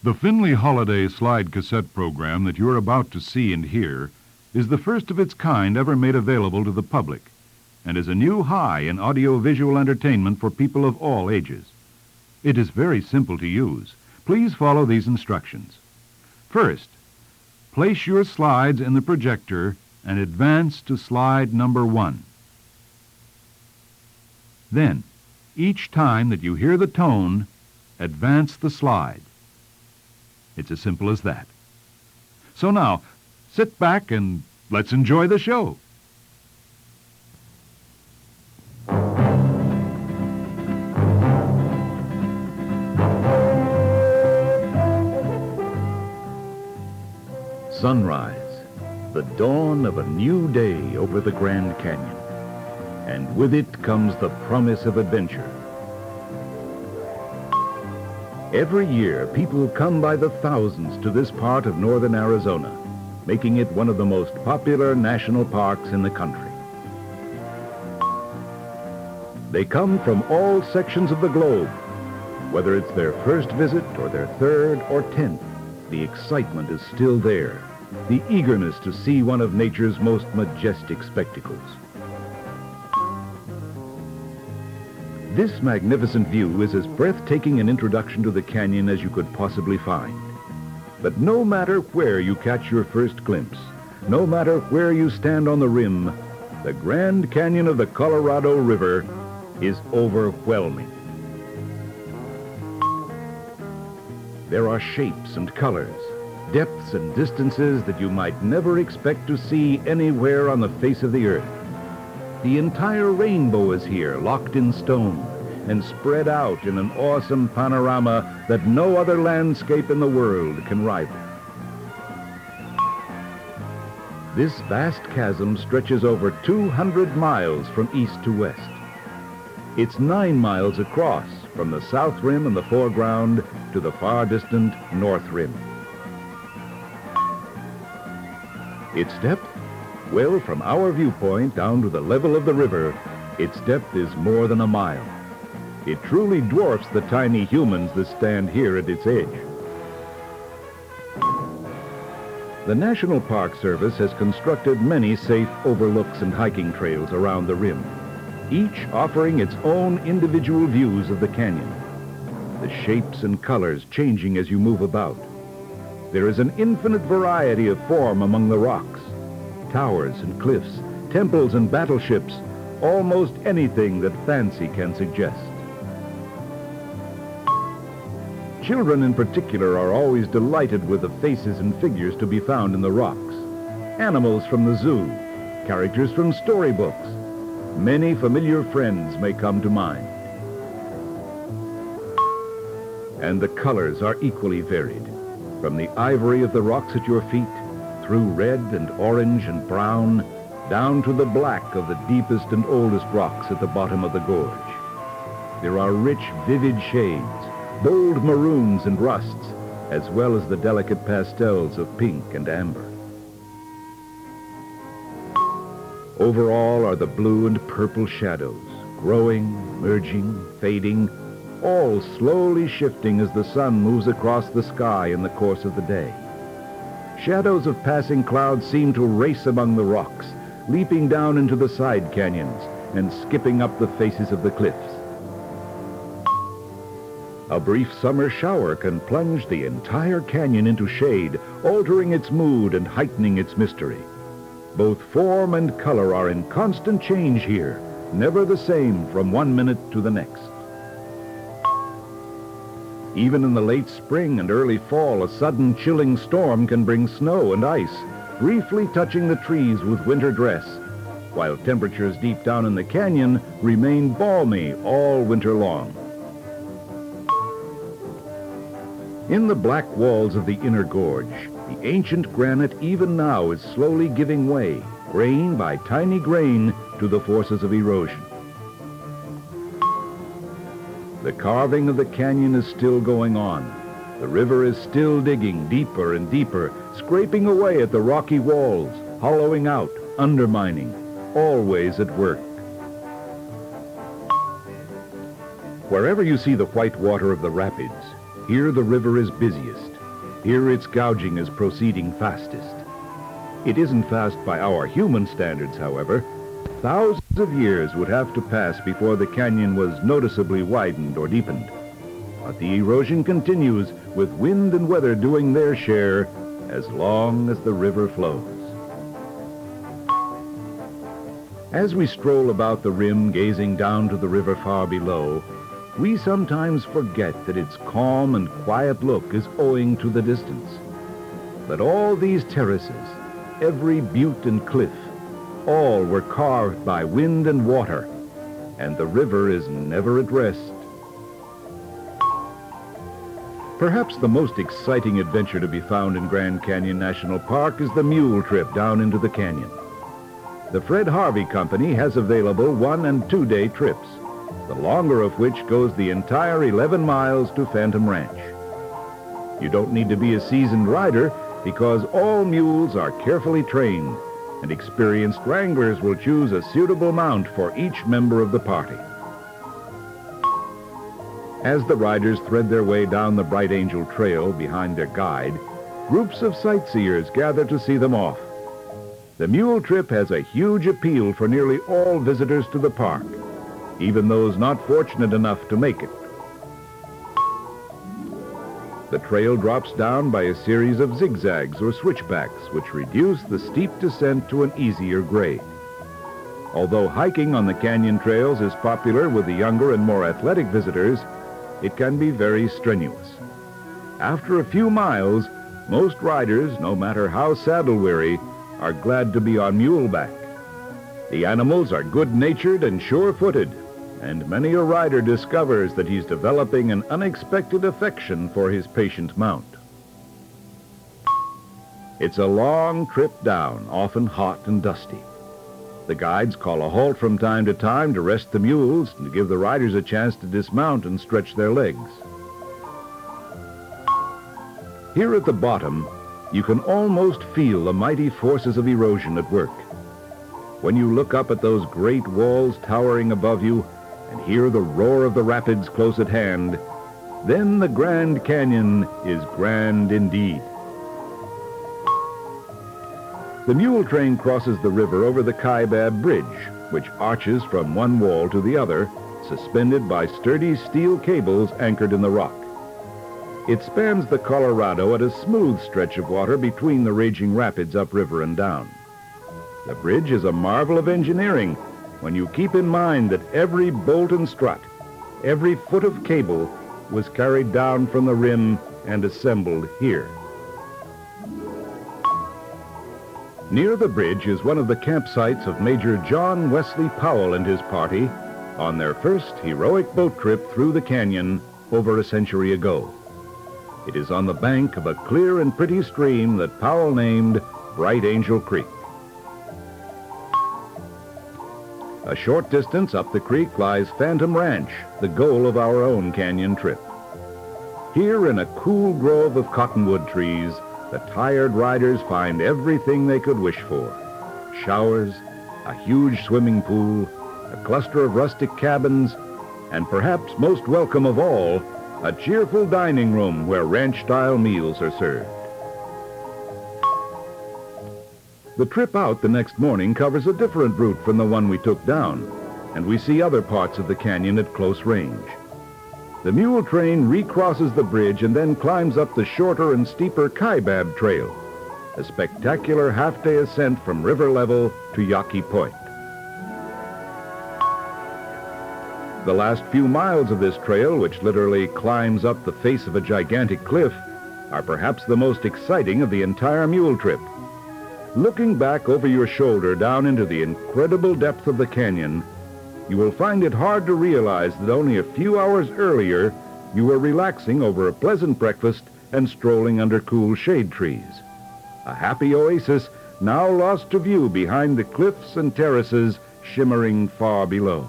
The Finley Holiday slide cassette program that you're about to see and hear is the first of its kind ever made available to the public and is a new high in audio-visual entertainment for people of all ages. It is very simple to use. Please follow these instructions. First, place your slides in the projector and advance to slide number 1. Then, each time that you hear the tone, advance the slide. It's as simple as that. So now, sit back and let's enjoy the show. Sunrise, the dawn of a new day over the Grand Canyon. And with it comes the promise of adventure. Every year, people come by the thousands to this part of northern Arizona, making it one of the most popular national parks in the country. They come from all sections of the globe. Whether it's their first visit or their third or 10th, the excitement is still there, the eagerness to see one of nature's most majestic spectacles. This magnificent view is as breathtaking an introduction to the canyon as you could possibly find. But no matter where you catch your first glimpse, no matter where you stand on the rim, the Grand Canyon of the Colorado River is overwhelming. There are shapes and colors, depths and distances that you might never expect to see anywhere on the face of the earth. The entire rainbow is here, locked in stone, and spread out in an awesome panorama that no other landscape in the world can rival. This vast chasm stretches over 200 miles from east to west. It's 9 miles across from the south rim in the foreground to the far distant north rim. Its depth? Well, from our viewpoint down to the level of the river, its depth is more than a mile. It truly dwarfs the tiny humans that stand here at its edge. The National Park Service has constructed many safe overlooks and hiking trails around the rim, each offering its own individual views of the canyon, the shapes and colors changing as you move about. There is an infinite variety of form among the rocks. Towers and cliffs, temples and battleships, almost anything that fancy can suggest. Children in particular are always delighted with the faces and figures to be found in the rocks. Animals from the zoo, characters from storybooks. Many familiar friends may come to mind. And the colors are equally varied, from the ivory of the rocks at your feet, through red and orange and brown, down to the black of the deepest and oldest rocks at the bottom of the gorge. There are rich, vivid shades, bold maroons and rusts, as well as the delicate pastels of pink and amber. Over all are the blue and purple shadows, growing, merging, fading, all slowly shifting as the sun moves across the sky in the course of the day. Shadows of passing clouds seem to race among the rocks, leaping down into the side canyons and skipping up the faces of the cliffs. A brief summer shower can plunge the entire canyon into shade, altering its mood and heightening its mystery. Both form and color are in constant change here, never the same from one minute to the next. Even in the late spring and early fall, a sudden chilling storm can bring snow and ice, briefly touching the trees with winter dress, while temperatures deep down in the canyon remain balmy all winter long. In the black walls of the inner gorge, the ancient granite even now is slowly giving way, grain by tiny grain, to the forces of erosion. The carving of the canyon is still going on. The river is still digging deeper and deeper, scraping away at the rocky walls, hollowing out, undermining, always at work. Wherever you see the white water of the rapids, here the river is busiest, Here its gouging is proceeding fastest. It isn't fast by our human standards, however. Thousands of years would have to pass before the canyon was noticeably widened or deepened. But the erosion continues, with wind and weather doing their share as long as the river flows. As we stroll about the rim, gazing down to the river far below, we sometimes forget that its calm and quiet look is owing to the distance. But all these terraces, every butte and cliff, all were carved by wind and water, and the river is never at rest. Perhaps the most exciting adventure to be found in Grand Canyon National Park is the mule trip down into the canyon. The Fred Harvey Company has available 1- and 2-day trips, the longer of which goes the entire 11 miles to Phantom Ranch. You don't need to be a seasoned rider because all mules are carefully trained, and experienced wranglers will choose a suitable mount for each member of the party. As the riders thread their way down the Bright Angel Trail behind their guide, groups of sightseers gather to see them off. The mule trip has a huge appeal for nearly all visitors to the park, even those not fortunate enough to make it. The trail drops down by a series of zigzags or switchbacks, which reduce the steep descent to an easier grade. Although hiking on the canyon trails is popular with the younger and more athletic visitors, it can be very strenuous. After a few miles, most riders, no matter how saddle-weary, are glad to be on muleback. The animals are good-natured and sure-footed, and many a rider discovers that he's developing an unexpected affection for his patient mount. It's a long trip down, often hot and dusty. The guides call a halt from time to time to rest the mules and to give the riders a chance to dismount and stretch their legs. Here at the bottom, you can almost feel the mighty forces of erosion at work. When you look up at those great walls towering above you and hear the roar of the rapids close at hand, then the Grand Canyon is grand indeed. The mule train crosses the river over the Kaibab Bridge, which arches from one wall to the other, suspended by sturdy steel cables anchored in the rock. It spans the Colorado at a smooth stretch of water between the raging rapids upriver and down. The bridge is a marvel of engineering when you keep in mind that every bolt and strut, every foot of cable was carried down from the rim and assembled here. Near the bridge is one of the campsites of Major John Wesley Powell and his party on their first heroic boat trip through the canyon over a century ago. It is on the bank of a clear and pretty stream that Powell named Bright Angel Creek. A short distance up the creek lies Phantom Ranch, the goal of our own canyon trip. Here in a cool grove of cottonwood trees, the tired riders find everything they could wish for. Showers, a huge swimming pool, a cluster of rustic cabins, and perhaps most welcome of all, a cheerful dining room where ranch-style meals are served. The trip out the next morning covers a different route from the one we took down, and we see other parts of the canyon at close range. The mule train recrosses the bridge and then climbs up the shorter and steeper Kaibab Trail, a spectacular half-day ascent from river level to Yaqui Point. The last few miles of this trail, which literally climbs up the face of a gigantic cliff, are perhaps the most exciting of the entire mule trip. Looking back over your shoulder down into the incredible depth of the canyon, you will find it hard to realize that only a few hours earlier you were relaxing over a pleasant breakfast and strolling under cool shade trees. A happy oasis now lost to view behind the cliffs and terraces shimmering far below.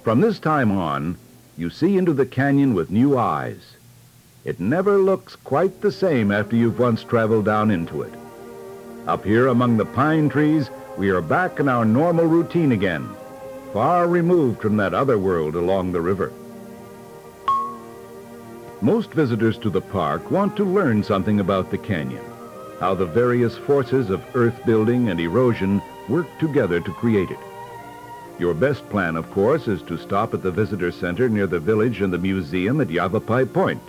From this time on, you see into the canyon with new eyes. It never looks quite the same after you've once traveled down into it. Up here among the pine trees, we are back in our normal routine again, far removed from that other world along the river. Most visitors to the park want to learn something about the canyon, how the various forces of earth building and erosion work together to create it. Your best plan, of course, is to stop at the visitor center near the village and the museum at Yavapai Point.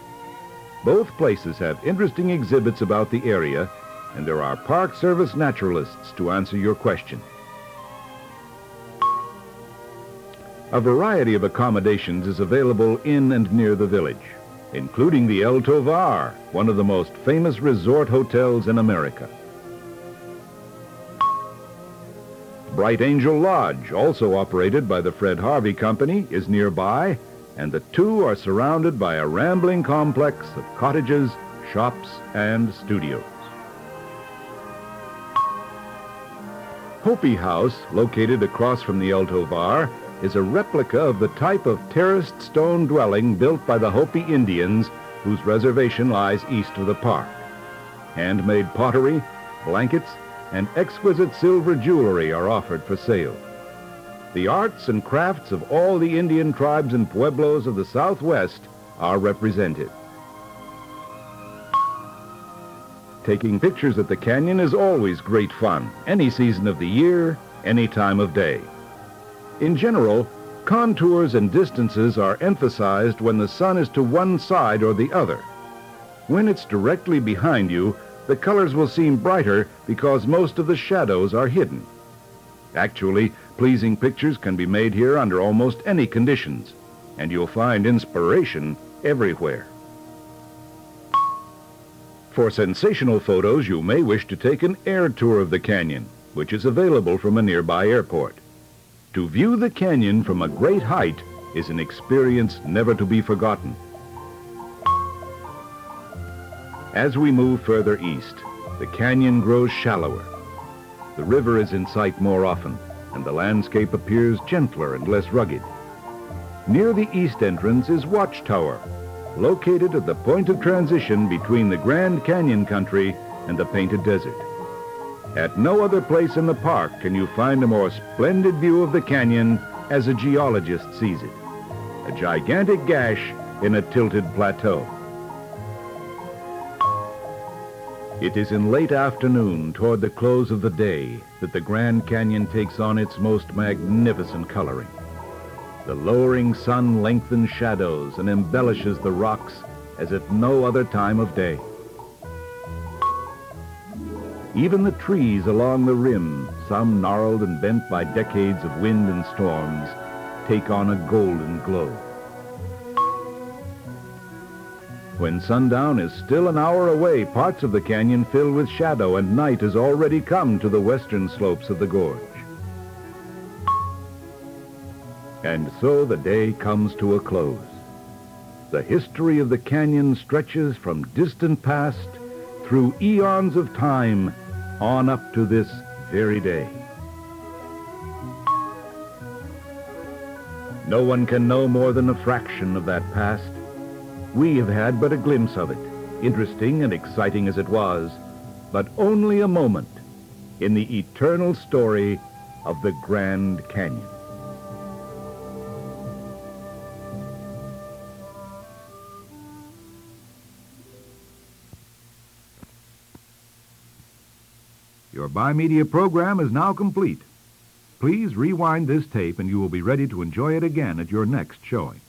Both places have interesting exhibits about the area, and there are Park Service naturalists to answer your question. A variety of accommodations is available in and near the village, including the El Tovar, one of the most famous resort hotels in America. Bright Angel Lodge, also operated by the Fred Harvey Company, is nearby, and the two are surrounded by a rambling complex of cottages, shops, and studios. Hopi House, located across from the El Tovar, is a replica of the type of terraced stone dwelling built by the Hopi Indians, whose reservation lies east of the park. Handmade pottery, blankets, and exquisite silver jewelry are offered for sale. The arts and crafts of all the Indian tribes and pueblos of the Southwest are represented. Taking pictures at the canyon is always great fun, any season of the year, any time of day. In general, contours and distances are emphasized when the sun is to one side or the other. When it's directly behind you, the colors will seem brighter because most of the shadows are hidden. Actually, pleasing pictures can be made here under almost any conditions, and you'll find inspiration everywhere. For sensational photos, you may wish to take an air tour of the canyon, which is available from a nearby airport. To view the canyon from a great height is an experience never to be forgotten. As we move further east, the canyon grows shallower. The river is in sight more often, and the landscape appears gentler and less rugged. Near the east entrance is Watchtower, located at the point of transition between the Grand Canyon country and the Painted Desert. At no other place in the park can you find a more splendid view of the canyon as a geologist sees it, a gigantic gash in a tilted plateau. It is in late afternoon, toward the close of the day, that the Grand Canyon takes on its most magnificent coloring. The lowering sun lengthens shadows and embellishes the rocks as at no other time of day. Even the trees along the rim, some gnarled and bent by decades of wind and storms, take on a golden glow. When sundown is still an hour away, parts of the canyon fill with shadow, and night has already come to the western slopes of the gorge. And so the day comes to a close. The history of the canyon stretches from distant past through eons of time on up to this very day. No one can know more than a fraction of that past. We have had but a glimpse of it, interesting and exciting as it was, but only a moment in the eternal story of the Grand Canyon. Your Bi-Media program is now complete. Please rewind this tape and you will be ready to enjoy it again at your next showing.